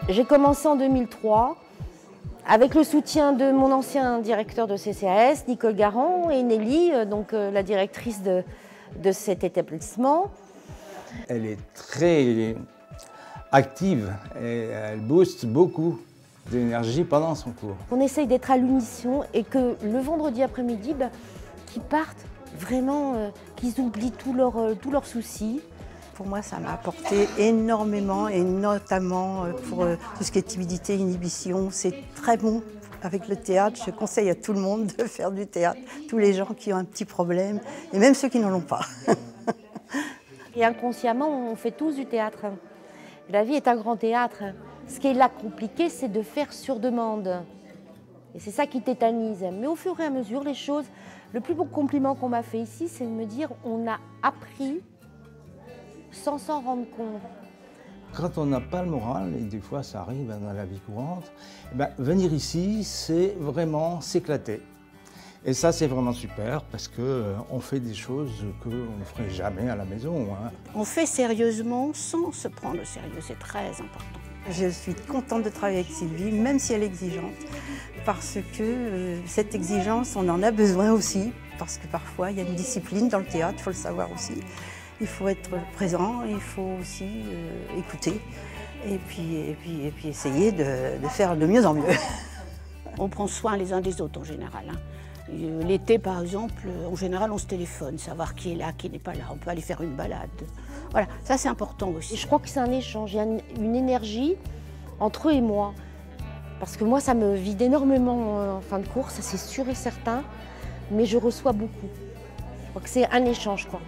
J'ai commencé en 2003 avec le soutien de mon ancien directeur de CCAS, Nicole Garand, et Nelly, donc la directrice de cet établissement. Elle est très active et elle booste beaucoup d'énergie pendant son cours. On essaye d'être à l'unisson et que le vendredi après-midi, qu'ils partent vraiment, qu'ils oublient tous leurs soucis. Pour moi, ça m'a apporté énormément, et notamment pour tout ce qui est timidité, inhibition. C'est très bon avec le théâtre. Je conseille à tout le monde de faire du théâtre. Tous les gens qui ont un petit problème, et même ceux qui n'en ont pas. Et inconsciemment, on fait tous du théâtre. La vie est un grand théâtre. Ce qui est là compliqué, c'est de faire sur demande. Et c'est ça qui tétanise. Mais au fur et à mesure, les choses... Le plus beau compliment qu'on m'a fait ici, c'est de me dire on a appris sans s'en rendre compte. Quand on n'a pas le moral, et des fois ça arrive dans la vie courante, venir ici, c'est vraiment s'éclater. Et ça, c'est vraiment super parce qu'on fait des choses qu'on ne ferait jamais à la maison. Hein. On fait sérieusement sans se prendre au sérieux, c'est très important. Je suis contente de travailler avec Sylvie, même si elle est exigeante, parce que cette exigence, on en a besoin aussi, parce que parfois il y a une discipline dans le théâtre, il faut le savoir aussi. Il faut être présent, il faut aussi écouter, et puis essayer de faire de mieux en mieux. On prend soin les uns des autres en général. Hein. L'été, par exemple, en général, on se téléphone, savoir qui est là, qui n'est pas là. On peut aller faire une balade. Voilà, ça c'est important aussi. Et je crois que c'est un échange, il y a une énergie entre eux et moi. Parce que moi, ça me vide énormément en fin de course, c'est sûr et certain, mais je reçois beaucoup. Je crois que c'est un échange, quoi.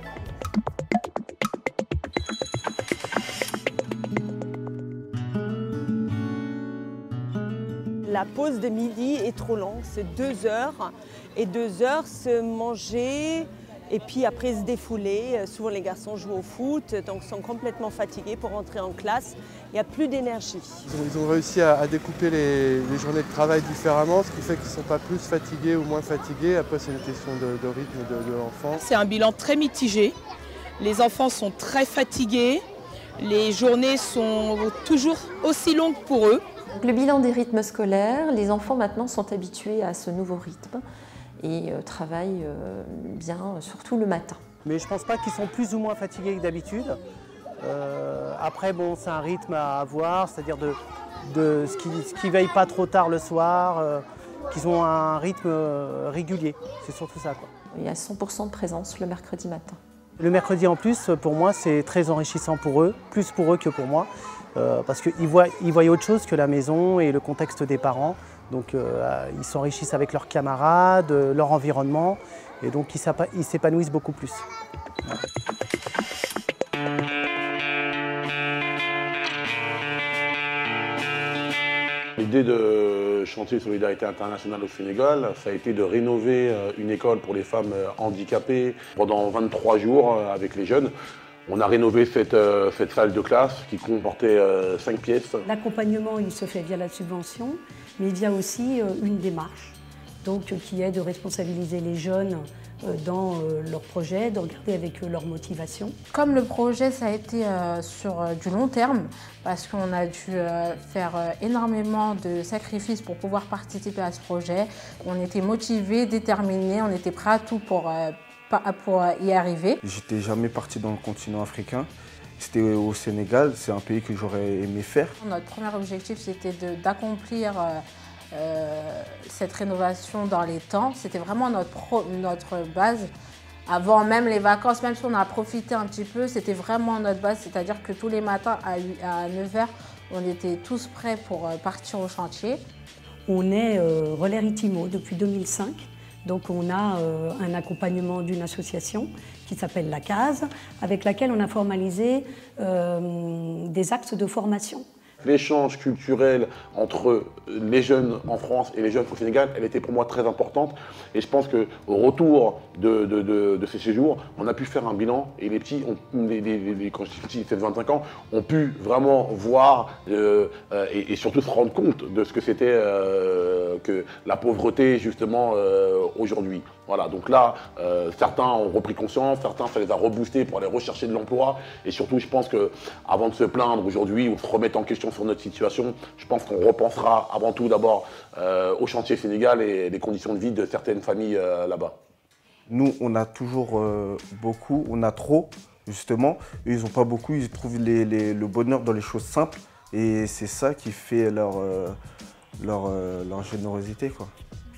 La pause de midi est trop longue, c'est 2 heures. Et 2 heures, se manger et puis après se défouler. Souvent les garçons jouent au foot, donc sont complètement fatigués pour rentrer en classe. Il n'y a plus d'énergie. Ils ont réussi à découper les journées de travail différemment, ce qui fait qu'ils ne sont pas plus fatigués ou moins fatigués. Après, c'est une question de rythme de l'enfant. C'est un bilan très mitigé. Les enfants sont très fatigués. Les journées sont toujours aussi longues pour eux. Donc, le bilan des rythmes scolaires, les enfants maintenant sont habitués à ce nouveau rythme et travaillent bien, surtout le matin. Mais je ne pense pas qu'ils sont plus ou moins fatigués que d'habitude. Après, bon, c'est un rythme à avoir, c'est-à-dire ce qui ne veillent pas trop tard le soir, qu'ils ont un rythme régulier. C'est surtout ça, quoi. Il y a 100% de présence le mercredi matin. Le mercredi en plus, pour moi, c'est très enrichissant pour eux, plus pour eux que pour moi. Parce qu'ils voient autre chose que la maison et le contexte des parents. Donc ils s'enrichissent avec leurs camarades, leur environnement, et donc ils s'épanouissent beaucoup plus. Voilà. L'idée de chantier Solidarité Internationale au Sénégal, ça a été de rénover une école pour les femmes handicapées pendant 23 jours avec les jeunes. On a rénové cette salle de classe qui comportait 5 pièces. L'accompagnement, il se fait via la subvention, mais il y a aussi une démarche donc, qui est de responsabiliser les jeunes dans leurs projets, de regarder avec eux leur motivation. Comme le projet, ça a été sur du long terme, parce qu'on a dû faire énormément de sacrifices pour pouvoir participer à ce projet. On était motivés, déterminés, on était prêts à tout pour y arriver. J'étais jamais parti dans le continent africain. C'était au Sénégal, c'est un pays que j'aurais aimé faire. Notre premier objectif, c'était d'accomplir cette rénovation dans les temps. C'était vraiment notre base. Avant même les vacances, même si on a profité un petit peu, c'était vraiment notre base. C'est-à-dire que tous les matins à 9 h, on était tous prêts pour partir au chantier. On est Relais Ritimo depuis 2005. Donc on a un accompagnement d'une association qui s'appelle La Case, avec laquelle on a formalisé des axes de formation. L'échange culturel entre les jeunes en France et les jeunes au Sénégal, elle était pour moi très importante. Et je pense qu'au retour de ces séjours, on a pu faire un bilan et les petits, quand je dis petits, c'est de 25 ans, ont pu vraiment voir et surtout se rendre compte de ce que c'était que la pauvreté justement aujourd'hui. Voilà, donc là, certains ont repris conscience, certains, ça les a reboostés pour aller rechercher de l'emploi. Et surtout, je pense qu'avant de se plaindre aujourd'hui ou de se remettre en question réflexion sur notre situation, je pense qu'on repensera avant tout d'abord au chantier Sénégal et les conditions de vie de certaines familles là-bas. Nous, on a toujours beaucoup, on a trop, justement. Eux, ils n'ont pas beaucoup, ils trouvent le bonheur dans les choses simples. Et c'est ça qui fait leur générosité, quoi.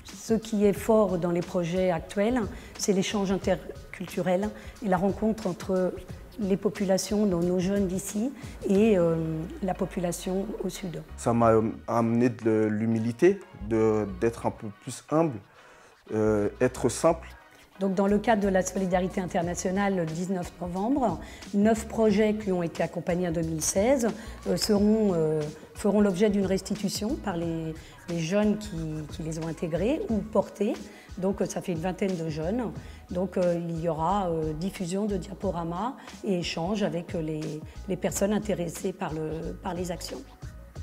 Ce qui est fort dans les projets actuels, c'est l'échange interculturel et la rencontre entre les populations, nos jeunes d'ici, et la population au sud. Ça m'a amené de l'humilité, d'être un peu plus humble, être simple. Donc, dans le cadre de la solidarité internationale, le 19 novembre, 9 projets qui ont été accompagnés en 2016 feront l'objet d'une restitution par les jeunes qui les ont intégrés ou portés. Donc, ça fait une vingtaine de jeunes. Donc, il y aura diffusion de diaporamas et échange avec les personnes intéressées par les actions.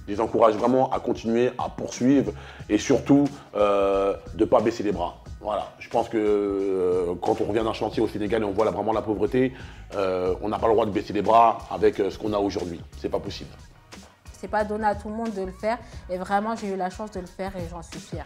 Je les encourage vraiment à continuer, à poursuivre et surtout de ne pas baisser les bras. Voilà, je pense que quand on revient d'un chantier au Sénégal et on voit là, vraiment la pauvreté, on n'a pas le droit de baisser les bras avec ce qu'on a aujourd'hui. C'est pas possible. C'est pas donné à tout le monde de le faire et vraiment j'ai eu la chance de le faire et j'en suis fière.